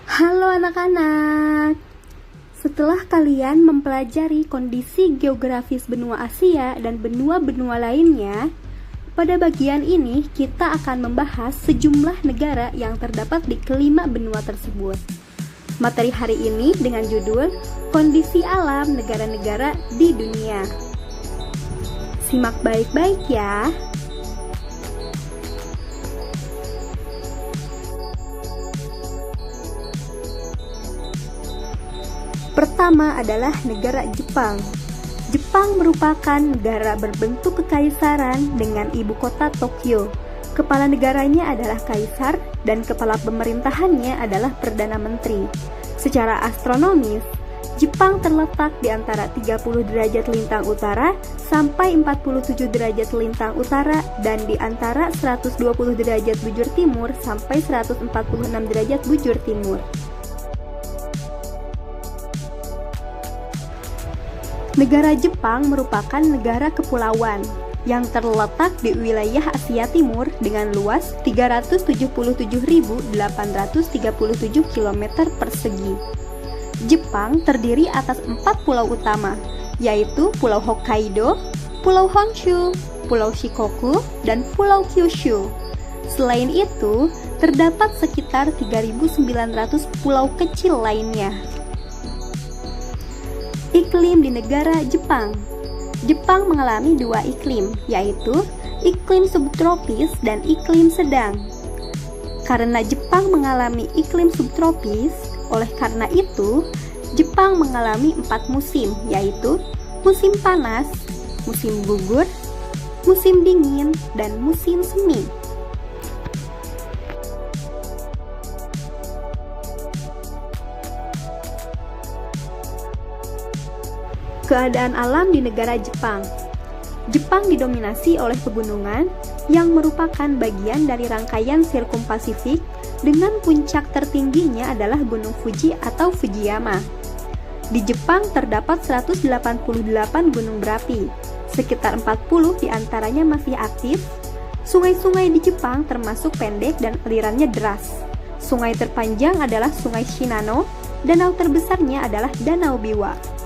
Halo anak-anak. Setelah kalian mempelajari kondisi geografis benua Asia dan benua-benua lainnya, pada bagian ini kita akan membahas sejumlah negara yang terdapat di kelima benua tersebut. Materi hari ini dengan judul Kondisi Alam Negara-negara di Dunia. Simak baik-baik ya. Pertama adalah negara Jepang. Jepang merupakan negara berbentuk kekaisaran dengan ibu kota Tokyo. Kepala negaranya adalah kaisar dan kepala pemerintahannya adalah perdana menteri. Secara astronomis, Jepang terletak di antara 30 derajat lintang utara sampai 47 derajat lintang utara dan di antara 120 derajat bujur timur sampai 146 derajat bujur timur. Negara Jepang merupakan negara kepulauan yang terletak di wilayah Asia Timur dengan luas 377.837 km persegi. Jepang terdiri atas 4 pulau utama, yaitu Pulau Hokkaido, Pulau Honshu, Pulau Shikoku, dan Pulau Kyushu. Selain itu, terdapat sekitar 3.900 pulau kecil lainnya. Iklim di negara Jepang. Jepang mengalami dua iklim, yaitu iklim subtropis dan iklim sedang. Karena Jepang mengalami iklim subtropis, oleh karena itu, Jepang mengalami 4 musim, yaitu musim panas, musim gugur, musim dingin, dan musim semi. Keadaan alam di negara Jepang. Jepang didominasi oleh pegunungan yang merupakan bagian dari rangkaian sirkum Pasifik dengan puncak tertingginya adalah Gunung Fuji atau Fujiyama. Di Jepang terdapat 188 gunung berapi, sekitar 40 diantaranya masih aktif. Sungai-sungai di Jepang termasuk pendek dan alirannya deras. Sungai terpanjang adalah Sungai Shinano, danau terbesarnya adalah Danau Biwa.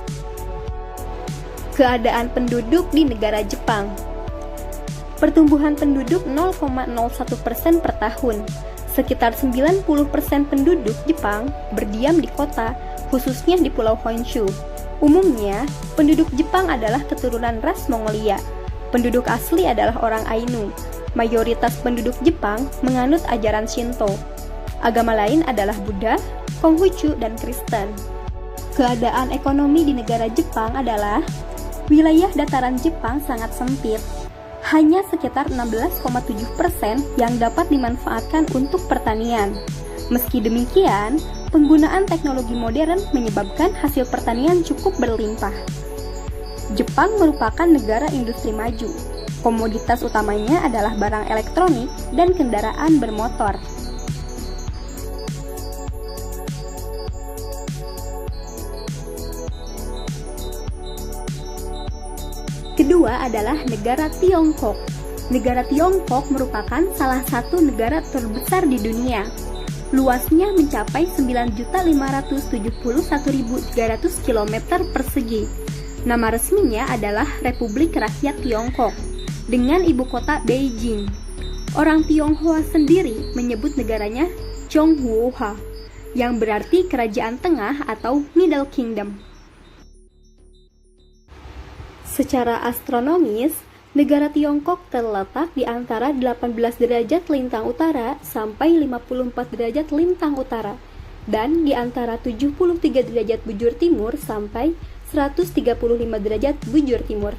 Keadaan penduduk di negara Jepang. Pertumbuhan penduduk 0,01% per tahun. Sekitar 90% penduduk Jepang berdiam di kota, khususnya di Pulau Honshu. Umumnya, penduduk Jepang adalah keturunan ras Mongolia. Penduduk asli adalah orang Ainu. Mayoritas penduduk Jepang menganut ajaran Shinto. Agama lain adalah Buddha, Konghucu, dan Kristen. Keadaan ekonomi di negara Jepang adalah wilayah dataran Jepang sangat sempit. Hanya sekitar 16,7% yang dapat dimanfaatkan untuk pertanian. Meski demikian, penggunaan teknologi modern menyebabkan hasil pertanian cukup berlimpah. Jepang merupakan negara industri maju. Komoditas utamanya adalah barang elektronik dan kendaraan bermotor. Kedua adalah negara Tiongkok. Negara Tiongkok merupakan salah satu negara terbesar di dunia. Luasnya mencapai 9.571.300 km persegi. Nama resminya adalah Republik Rakyat Tiongkok, dengan ibu kota Beijing. Orang Tionghoa sendiri menyebut negaranya Zhonghuo, yang berarti kerajaan tengah atau Middle Kingdom. Secara astronomis, negara Tiongkok terletak di antara 18 derajat lintang utara sampai 54 derajat lintang utara dan di antara 73 derajat bujur timur sampai 135 derajat bujur timur.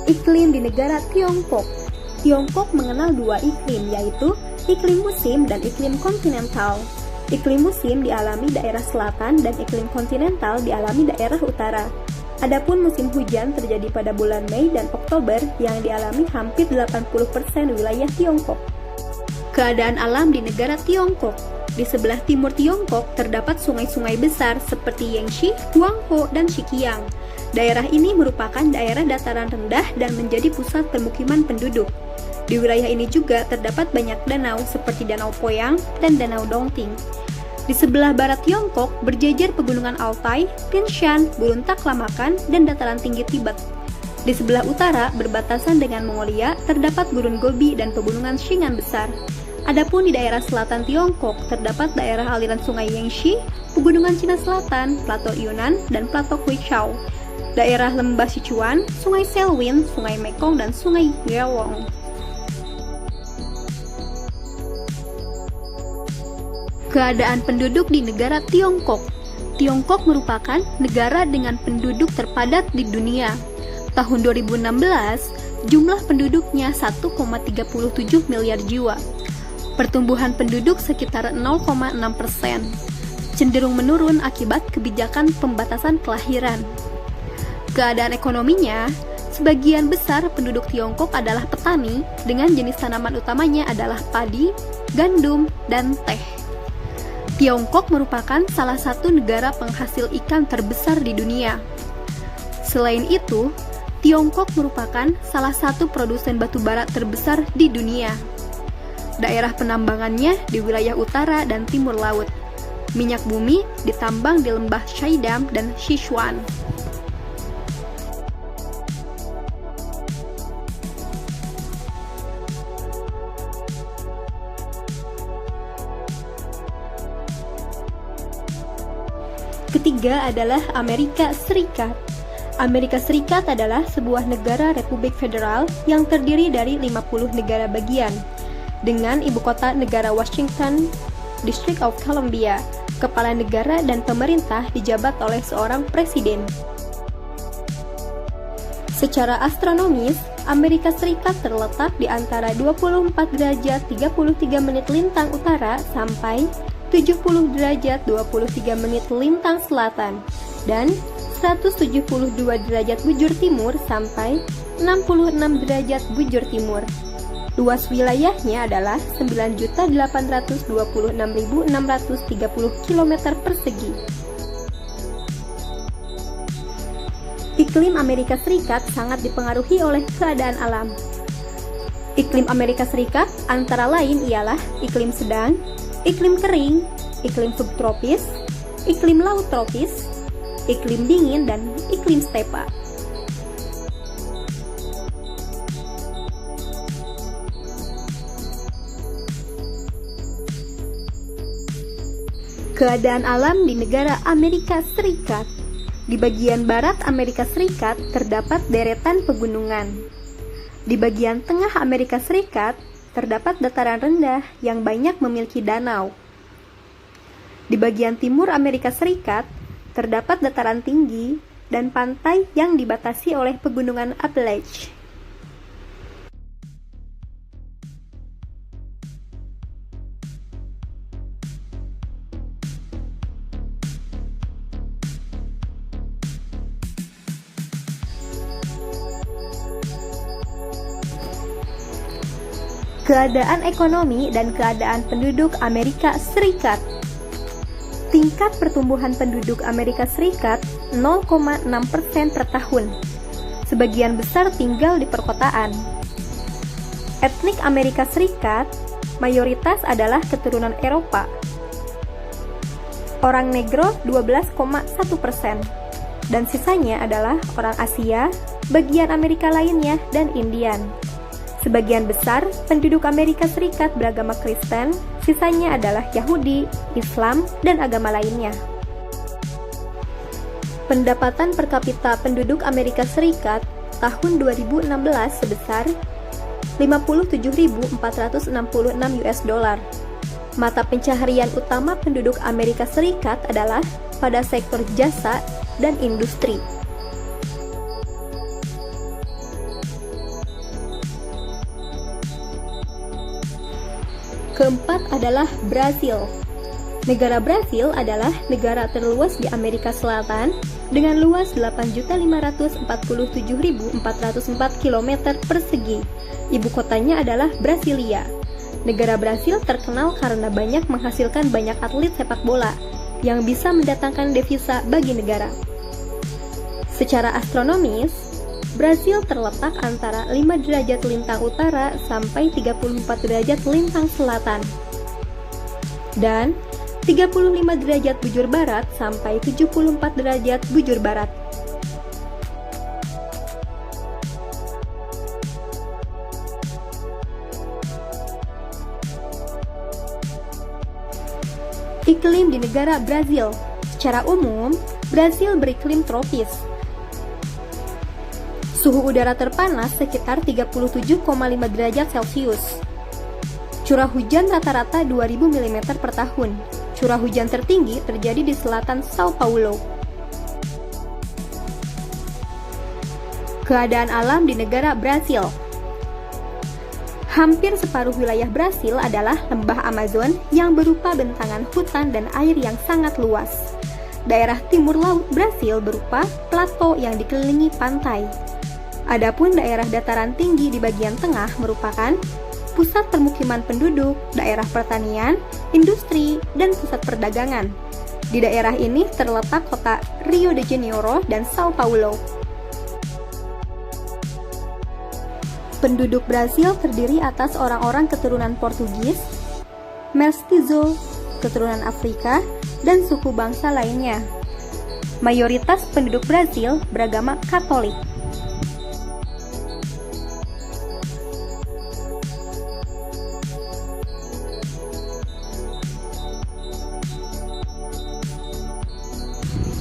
Iklim di negara Tiongkok. Tiongkok mengenal dua iklim, yaitu iklim musim dan iklim kontinental. Iklim musim dialami daerah selatan dan iklim kontinental dialami daerah utara. Adapun musim hujan terjadi pada bulan Mei dan Oktober yang dialami hampir 80% wilayah Tiongkok. Keadaan alam di negara Tiongkok. Di sebelah timur Tiongkok terdapat sungai-sungai besar seperti Yangtze, Huanghe, dan Siqiang. Daerah ini merupakan daerah dataran rendah dan menjadi pusat permukiman penduduk. Di wilayah ini juga terdapat banyak danau seperti Danau Poyang dan Danau Dongting. Di sebelah barat Tiongkok berjejer pegunungan Altai, Tian Shan, Gurun Taklamakan, dan dataran tinggi Tibet. Di sebelah utara berbatasan dengan Mongolia terdapat Gurun Gobi dan pegunungan Shingan besar. Adapun di daerah selatan Tiongkok terdapat daerah aliran sungai Yangtze, pegunungan Cina Selatan, Plato Yunnan, dan Plato Huichao. Daerah lembah Sichuan, sungai Selwyn, sungai Mekong, dan sungai Yewong. Keadaan penduduk di negara Tiongkok. Tiongkok merupakan negara dengan penduduk terpadat di dunia. Tahun 2016, jumlah penduduknya 1,37 miliar jiwa. Pertumbuhan penduduk sekitar 0,6%, cenderung menurun akibat kebijakan pembatasan kelahiran. Keadaan ekonominya, sebagian besar penduduk Tiongkok adalah petani dengan jenis tanaman utamanya adalah padi, gandum, dan teh. Tiongkok merupakan salah satu negara penghasil ikan terbesar di dunia. Selain itu, Tiongkok merupakan salah satu produsen batu bara terbesar di dunia. Daerah penambangannya di wilayah utara dan timur laut. Minyak bumi ditambang di lembah Shaidam dan Sichuan. Ketiga adalah Amerika Serikat. Amerika Serikat adalah sebuah negara republik federal yang terdiri dari 50 negara bagian, dengan ibu kota negara Washington, District of Columbia. Kepala negara dan pemerintah dijabat oleh seorang presiden. Secara astronomis, Amerika Serikat terletak di antara 24 derajat 33 menit lintang utara sampai 70 derajat 23 menit lintang selatan dan 172 derajat bujur timur sampai 66 derajat bujur timur. Luas wilayahnya adalah 9.826.630 km persegi. Iklim Amerika Serikat sangat dipengaruhi oleh keadaan alam. Iklim Amerika Serikat antara lain ialah iklim sedang, iklim kering, iklim subtropis, iklim laut tropis, iklim dingin, dan iklim stepa. Keadaan alam di negara Amerika Serikat. Di bagian barat Amerika Serikat terdapat deretan pegunungan. Di bagian tengah Amerika Serikat terdapat dataran rendah yang banyak memiliki danau. Di bagian timur Amerika Serikat terdapat dataran tinggi dan pantai yang dibatasi oleh pegunungan Appalachia. Keadaan ekonomi dan keadaan penduduk Amerika Serikat. Tingkat pertumbuhan penduduk Amerika Serikat 0,6% per tahun. Sebagian besar tinggal di perkotaan. Etnik Amerika Serikat mayoritas adalah keturunan Eropa. Orang Negro 12,1%, dan sisanya adalah orang Asia, bagian Amerika lainnya, dan Indian. Sebagian besar penduduk Amerika Serikat beragama Kristen, sisanya adalah Yahudi, Islam, dan agama lainnya. Pendapatan per kapita penduduk Amerika Serikat tahun 2016 sebesar 57.466 US dollar. Mata pencaharian utama penduduk Amerika Serikat adalah pada sektor jasa dan industri. Keempat adalah Brasil. Negara Brasil adalah negara terluas di Amerika Selatan dengan luas 8.547.404 km persegi. Ibu kotanya adalah Brasilia. Negara Brasil terkenal karena banyak menghasilkan banyak atlet sepak bola yang bisa mendatangkan devisa bagi negara. Secara astronomis, Brasil terletak antara 5 derajat lintang utara sampai 34 derajat lintang selatan dan 35 derajat bujur barat sampai 74 derajat bujur barat. Iklim di negara Brazil. Secara umum, Brazil beriklim tropis. Suhu udara terpanas sekitar 37,5 derajat Celcius. Curah hujan rata-rata 2000 mm per tahun. Curah hujan tertinggi terjadi di selatan Sao Paulo. Keadaan alam di negara Brasil. Hampir separuh wilayah Brasil adalah lembah Amazon yang berupa bentangan hutan dan air yang sangat luas. Daerah timur laut Brasil berupa plato yang dikelilingi pantai. Adapun daerah dataran tinggi di bagian tengah merupakan pusat permukiman penduduk, daerah pertanian, industri, dan pusat perdagangan. Di daerah ini terletak kota Rio de Janeiro dan Sao Paulo. Penduduk Brasil terdiri atas orang-orang keturunan Portugis, Mestizo, keturunan Afrika, dan suku bangsa lainnya. Mayoritas penduduk Brasil beragama Katolik.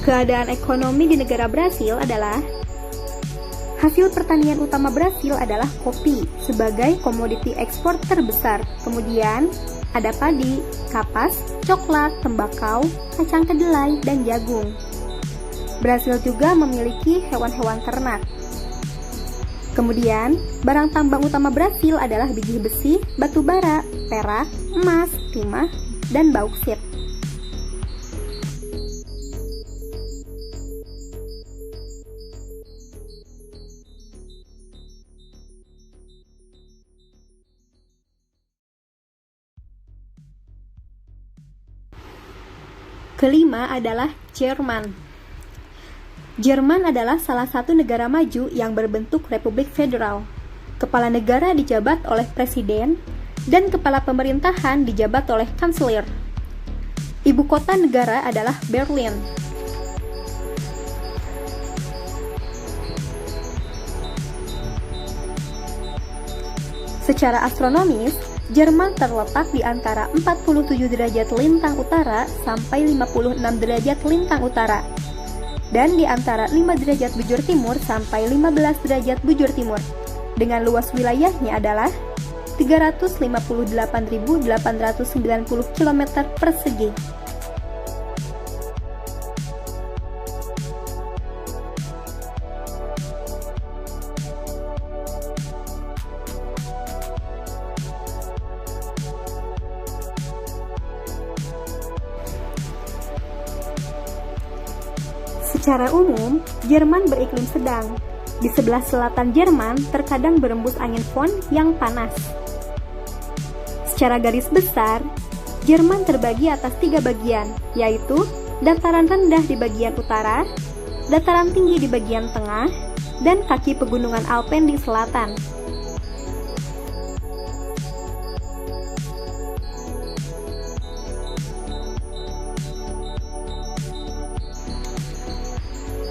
Keadaan ekonomi di negara Brasil adalah hasil pertanian utama Brasil adalah kopi sebagai komoditi ekspor terbesar. Kemudian ada padi, kapas, coklat, tembakau, kacang kedelai, dan jagung. Brasil juga memiliki hewan-hewan ternak. Kemudian, barang tambang utama Brasil adalah biji besi, batu bara, perak, emas, timah, dan bauksit. Kelima adalah Jerman. Jerman adalah salah satu negara maju yang berbentuk republik federal. Kepala negara dijabat oleh presiden dan kepala pemerintahan dijabat oleh kanselir. Ibu kota negara adalah Berlin. Secara astronomis, Jerman terletak di antara 47 derajat lintang utara sampai 56 derajat lintang utara, dan di antara 5 derajat bujur timur sampai 15 derajat bujur timur, dengan luas wilayahnya adalah 358.890 km persegi. Secara umum, Jerman beriklim sedang. Di sebelah selatan Jerman terkadang berembus angin Föhn yang panas. Secara garis besar, Jerman terbagi atas 3 bagian, yaitu dataran rendah di bagian utara, dataran tinggi di bagian tengah, dan kaki pegunungan Alpen di selatan.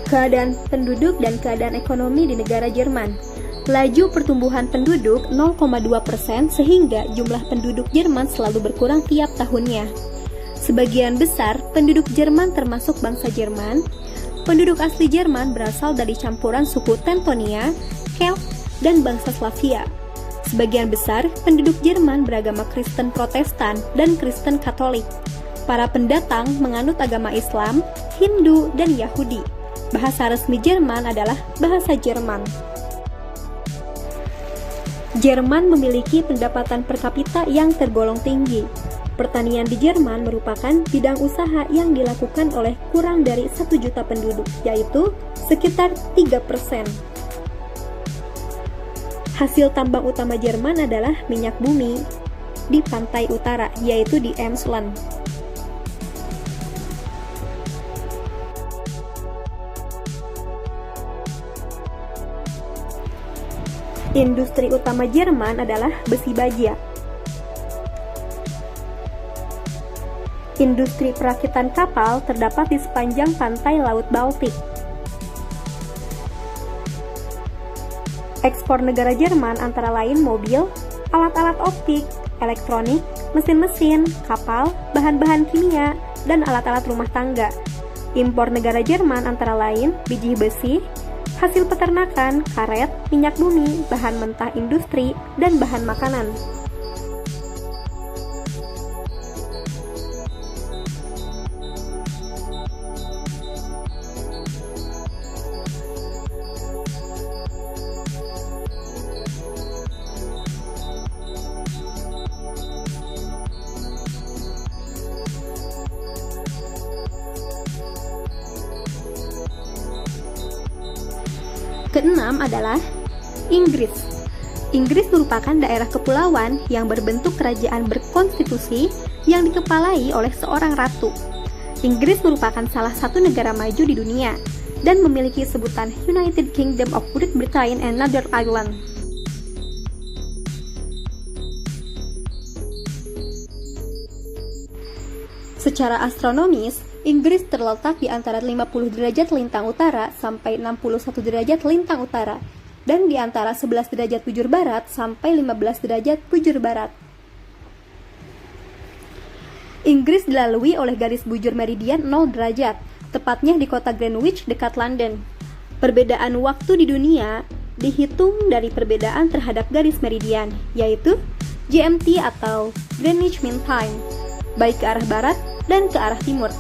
Keadaan penduduk dan keadaan ekonomi di negara Jerman. Laju pertumbuhan penduduk 0,2% sehingga jumlah penduduk Jerman selalu berkurang tiap tahunnya. Sebagian besar penduduk Jerman termasuk bangsa Jerman. Penduduk asli Jerman berasal dari campuran suku Teutonia, Celt, dan bangsa Slavia. Sebagian besar penduduk Jerman beragama Kristen Protestan dan Kristen Katolik. Para pendatang menganut agama Islam, Hindu, dan Yahudi. Bahasa resmi Jerman adalah bahasa Jerman. Jerman memiliki pendapatan per kapita yang tergolong tinggi. Pertanian di Jerman merupakan bidang usaha yang dilakukan oleh kurang dari 1 juta penduduk, yaitu sekitar 3%. Hasil tambang utama Jerman adalah minyak bumi. di pantai utara, yaitu di Eemsland. Industri utama Jerman adalah besi baja. Industri perakitan kapal terdapat di sepanjang pantai Laut Baltik. Ekspor negara Jerman antara lain mobil, alat-alat optik, elektronik, mesin-mesin, kapal, bahan-bahan kimia, dan alat-alat rumah tangga. Impor negara Jerman antara lain biji besi, hasil peternakan, karet, minyak bumi, bahan mentah industri, dan bahan makanan. Keenam adalah Inggris. Inggris merupakan daerah kepulauan yang berbentuk kerajaan berkonstitusi yang dikepalai oleh seorang ratu. Inggris merupakan salah satu negara maju di dunia dan memiliki sebutan United Kingdom of Great Britain and Northern Ireland. Secara astronomis, Inggris terletak di antara 50 derajat lintang utara sampai 61 derajat lintang utara, dan di antara 11 derajat bujur barat sampai 15 derajat bujur barat. Inggris dilalui oleh garis bujur meridian 0 derajat, tepatnya di kota Greenwich dekat London. Perbedaan waktu di dunia dihitung dari perbedaan terhadap garis meridian, yaitu GMT atau Greenwich Mean Time, baik ke arah barat dan ke arah timur.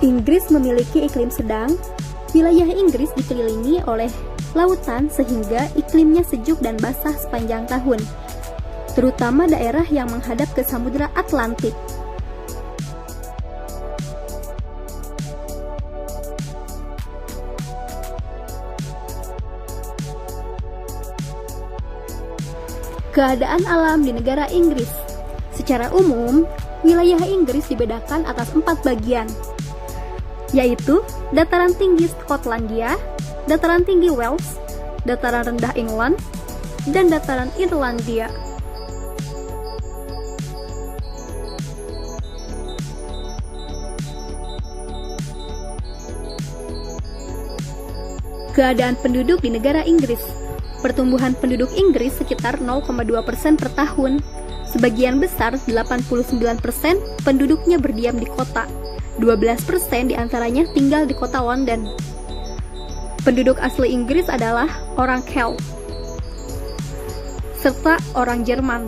Inggris memiliki iklim sedang. Wilayah Inggris dikelilingi oleh lautan sehingga iklimnya sejuk dan basah sepanjang tahun, terutama daerah yang menghadap ke Samudra Atlantik. Keadaan alam di negara Inggris. Secara umum, wilayah Inggris dibedakan atas 4 bagian, yaitu dataran tinggi Skotlandia, dataran tinggi Wales, dataran rendah England, dan dataran Irlandia. Keadaan penduduk di negara Inggris. Pertumbuhan penduduk Inggris sekitar 0,2% per tahun. Sebagian besar, 89% penduduknya berdiam di kota. 12% diantaranya tinggal di kota London. Penduduk asli Inggris adalah orang Celt, serta orang Jerman.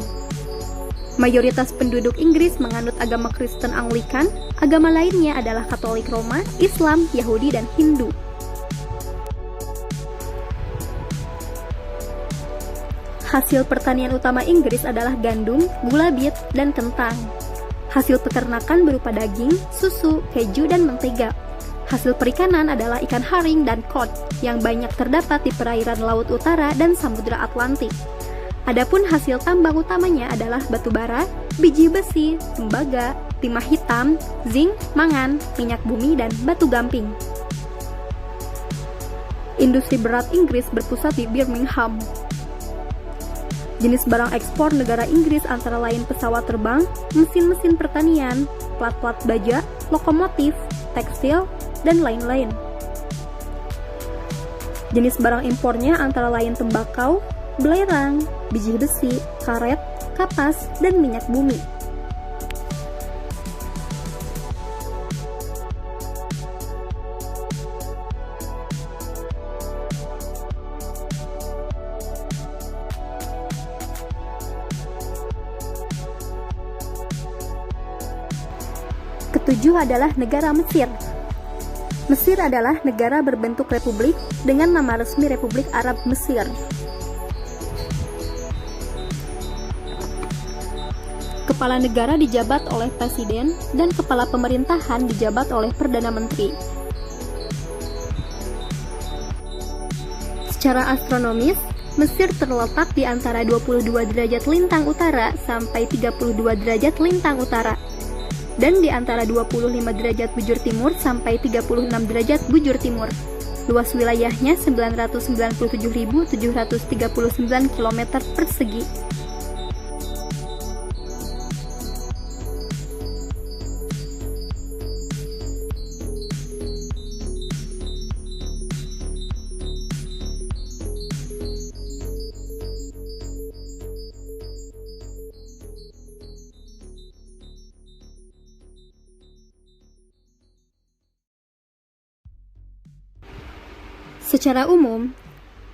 Mayoritas penduduk Inggris menganut agama Kristen Anglikan, agama lainnya adalah Katolik Roma, Islam, Yahudi, dan Hindu. Hasil pertanian utama Inggris adalah gandum, gula bit, dan kentang. Hasil peternakan berupa daging, susu, keju, dan mentega. Hasil perikanan adalah ikan haring dan cod yang banyak terdapat di perairan Laut Utara dan Samudra Atlantik. Adapun hasil tambang utamanya adalah batu bara, biji besi, tembaga, timah hitam, zinc, mangan, minyak bumi, dan batu gamping. Industri berat Inggris berpusat di Birmingham. Jenis barang ekspor negara Inggris antara lain pesawat terbang, mesin-mesin pertanian, plat-plat baja, lokomotif, tekstil, dan lain-lain. Jenis barang impornya antara lain tembakau, belerang, biji besi, karet, kapas, dan minyak bumi. Ketujuh adalah negara Mesir. Mesir adalah negara berbentuk republik dengan nama resmi Republik Arab Mesir. Kepala negara dijabat oleh presiden dan kepala pemerintahan dijabat oleh perdana menteri. Secara astronomis, Mesir terletak di antara 22 derajat lintang utara sampai 32 derajat lintang utara, dan di antara 25 derajat bujur timur sampai 36 derajat bujur timur. Luas wilayahnya 997.739 km persegi. Secara umum,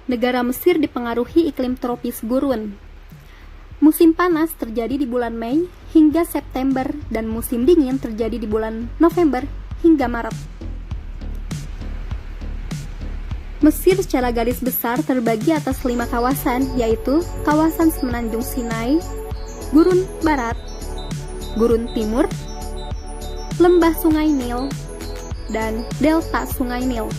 negara Mesir dipengaruhi iklim tropis gurun. Musim panas terjadi di bulan Mei hingga September dan musim dingin terjadi di bulan November hingga Maret. Mesir secara garis besar terbagi atas 5 kawasan, yaitu kawasan Semenanjung Sinai, Gurun Barat, Gurun Timur, Lembah Sungai Nil, dan Delta Sungai Nil.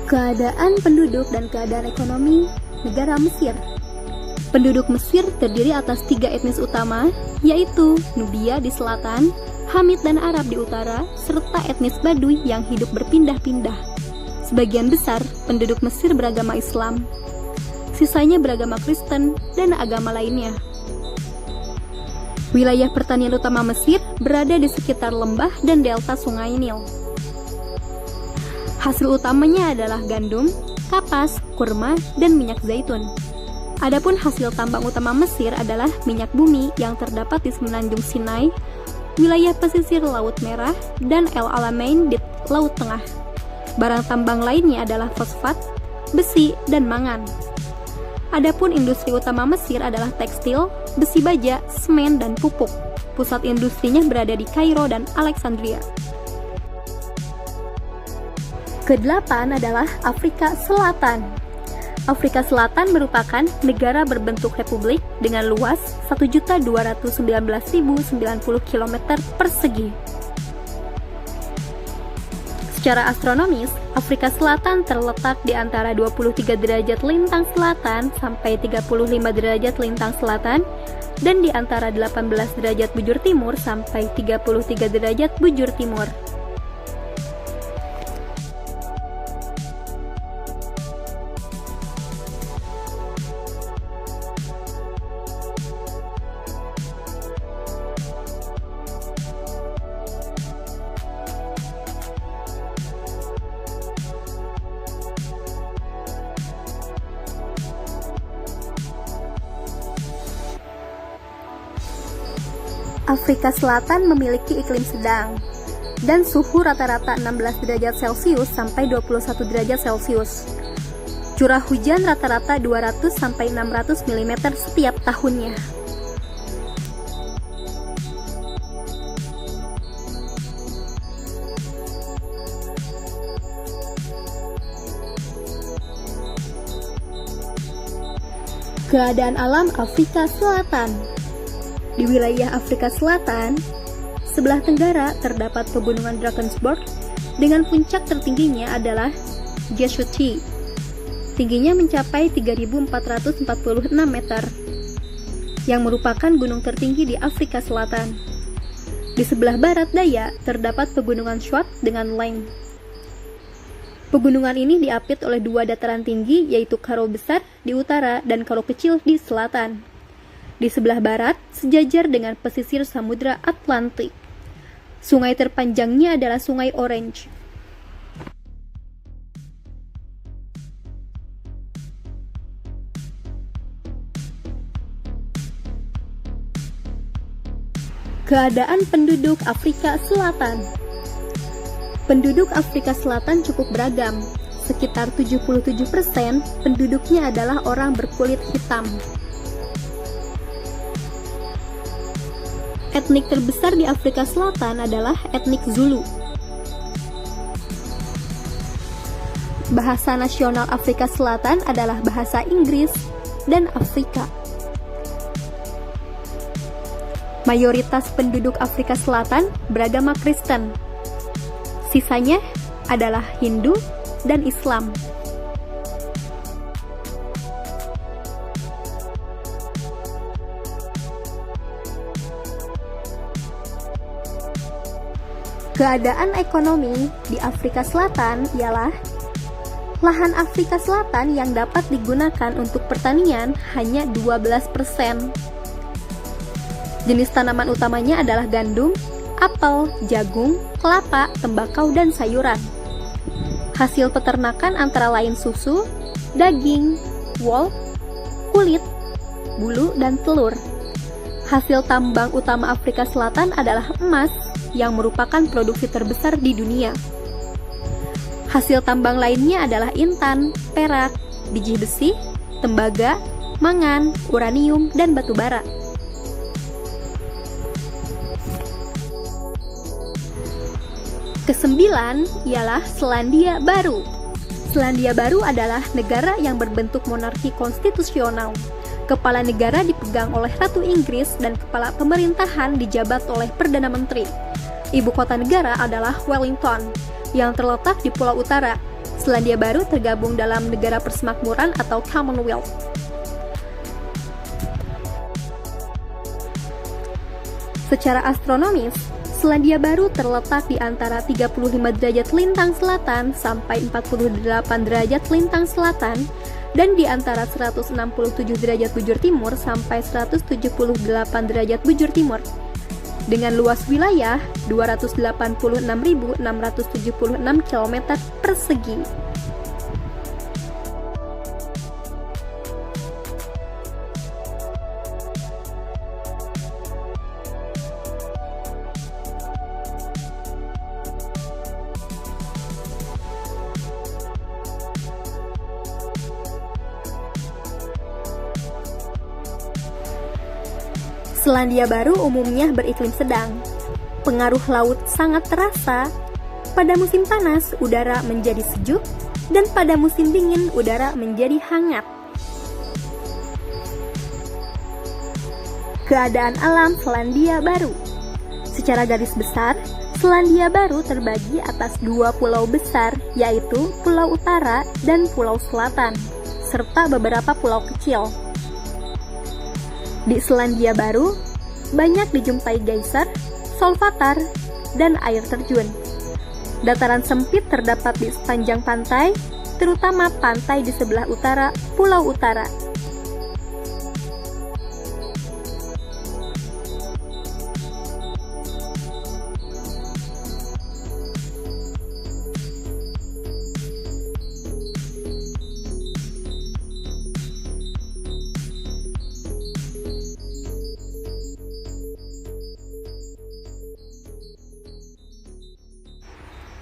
Keadaan penduduk dan keadaan ekonomi negara Mesir. Penduduk Mesir terdiri atas 3 etnis utama, yaitu Nubia di selatan, Hamid dan Arab di utara, serta etnis Baduy yang hidup berpindah-pindah. Sebagian besar penduduk Mesir beragama Islam, sisanya beragama Kristen dan agama lainnya. Wilayah pertanian utama Mesir berada di sekitar lembah dan delta Sungai Nil. Hasil utamanya adalah gandum, kapas, kurma, dan minyak zaitun. Adapun hasil tambang utama Mesir adalah minyak bumi yang terdapat di Semenanjung Sinai, wilayah pesisir Laut Merah, dan El Alamein di Laut Tengah. Barang tambang lainnya adalah fosfat, besi, dan mangan. Adapun industri utama Mesir adalah tekstil, besi baja, semen, dan pupuk. Pusat industrinya berada di Kairo dan Alexandria. Kedelapan adalah Afrika Selatan. Afrika Selatan merupakan negara berbentuk republik dengan luas 1.219.090 km persegi. Secara astronomis, Afrika Selatan terletak di antara 23 derajat lintang selatan sampai 35 derajat lintang selatan dan di antara 18 derajat bujur timur sampai 33 derajat bujur timur. Afrika Selatan memiliki iklim sedang dan suhu rata-rata 16 derajat Celcius sampai 21 derajat Celcius. Curah hujan rata-rata 200 sampai 600 mm setiap tahunnya. Keadaan alam Afrika Selatan. Di wilayah Afrika Selatan, sebelah tenggara terdapat pegunungan Drakensberg dengan puncak tertingginya adalah Jeshuti. Tingginya mencapai 3.446 meter, yang merupakan gunung tertinggi di Afrika Selatan. Di sebelah barat daya terdapat pegunungan Swat dengan length Pegunungan ini diapit oleh dua dataran tinggi, yaitu Karo Besar di utara dan Karo Kecil di selatan. Di sebelah barat, sejajar dengan pesisir Samudra Atlantik. Sungai terpanjangnya adalah Sungai Orange. Keadaan penduduk Afrika Selatan. Penduduk Afrika Selatan cukup beragam. Sekitar 77% penduduknya adalah orang berkulit hitam. Etnik terbesar di Afrika Selatan adalah etnik Zulu. Bahasa nasional Afrika Selatan adalah bahasa Inggris dan Afrika. Mayoritas penduduk Afrika Selatan beragama Kristen. Sisanya adalah Hindu dan Islam. Keadaan ekonomi di Afrika Selatan ialah lahan Afrika Selatan yang dapat digunakan untuk pertanian hanya 12%. Jenis tanaman utamanya adalah gandum, apel, jagung, kelapa, tembakau, dan sayuran. Hasil peternakan antara lain susu, daging, wool, kulit, bulu, dan telur. Hasil tambang utama Afrika Selatan adalah emas, yang merupakan produksi terbesar di dunia. Hasil tambang lainnya adalah intan, perak, biji besi, tembaga, mangan, uranium, dan batu bara. Kesembilan ialah Selandia Baru. Selandia Baru adalah negara yang berbentuk monarki konstitusional. Kepala negara dipegang oleh Ratu Inggris dan kepala pemerintahan dijabat oleh Perdana Menteri. Ibu kota negara adalah Wellington, yang terletak di Pulau Utara. Selandia Baru tergabung dalam negara persemakmuran atau Commonwealth. Secara astronomis, Selandia Baru terletak di antara 35 derajat lintang selatan sampai 48 derajat lintang selatan dan di antara 167 derajat bujur timur sampai 178 derajat bujur timur. Dengan luas wilayah 286.676 km persegi. Selandia Baru umumnya beriklim sedang. Pengaruh laut sangat terasa. Pada musim panas, udara menjadi sejuk, dan pada musim dingin, udara menjadi hangat. Keadaan alam Selandia Baru. Secara garis besar, Selandia Baru terbagi atas dua pulau besar, yaitu Pulau Utara dan Pulau Selatan, serta beberapa pulau kecil. Di Selandia Baru, banyak dijumpai geyser, solvatar, dan air terjun. Dataran sempit terdapat di sepanjang pantai, terutama pantai di sebelah utara Pulau Utara.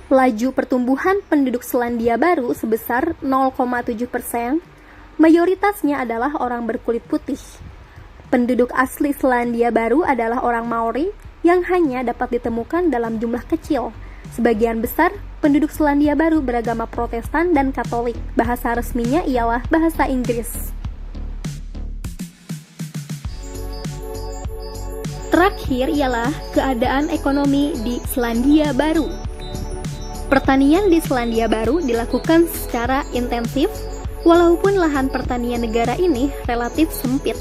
Laju pertumbuhan penduduk Selandia Baru sebesar 0,7%, mayoritasnya adalah orang berkulit putih. Penduduk asli Selandia Baru adalah orang Maori yang hanya dapat ditemukan dalam jumlah kecil. Sebagian besar penduduk Selandia Baru beragama Protestan dan Katolik. Bahasa resminya ialah bahasa Inggris. Terakhir ialah keadaan ekonomi di Selandia Baru. Pertanian di Selandia Baru dilakukan secara intensif, walaupun lahan pertanian negara ini relatif sempit.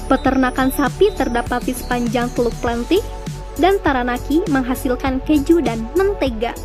Peternakan sapi terdapat di sepanjang Teluk Plenty, dan Taranaki menghasilkan keju dan mentega.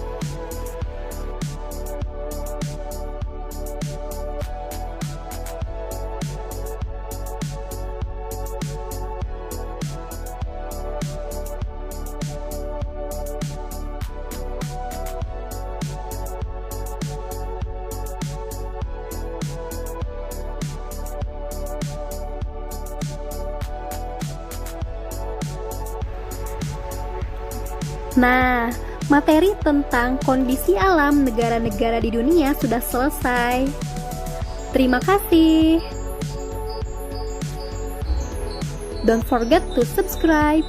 Nah, materi tentang kondisi alam negara-negara di dunia sudah selesai. Terima kasih. Don't forget to subscribe.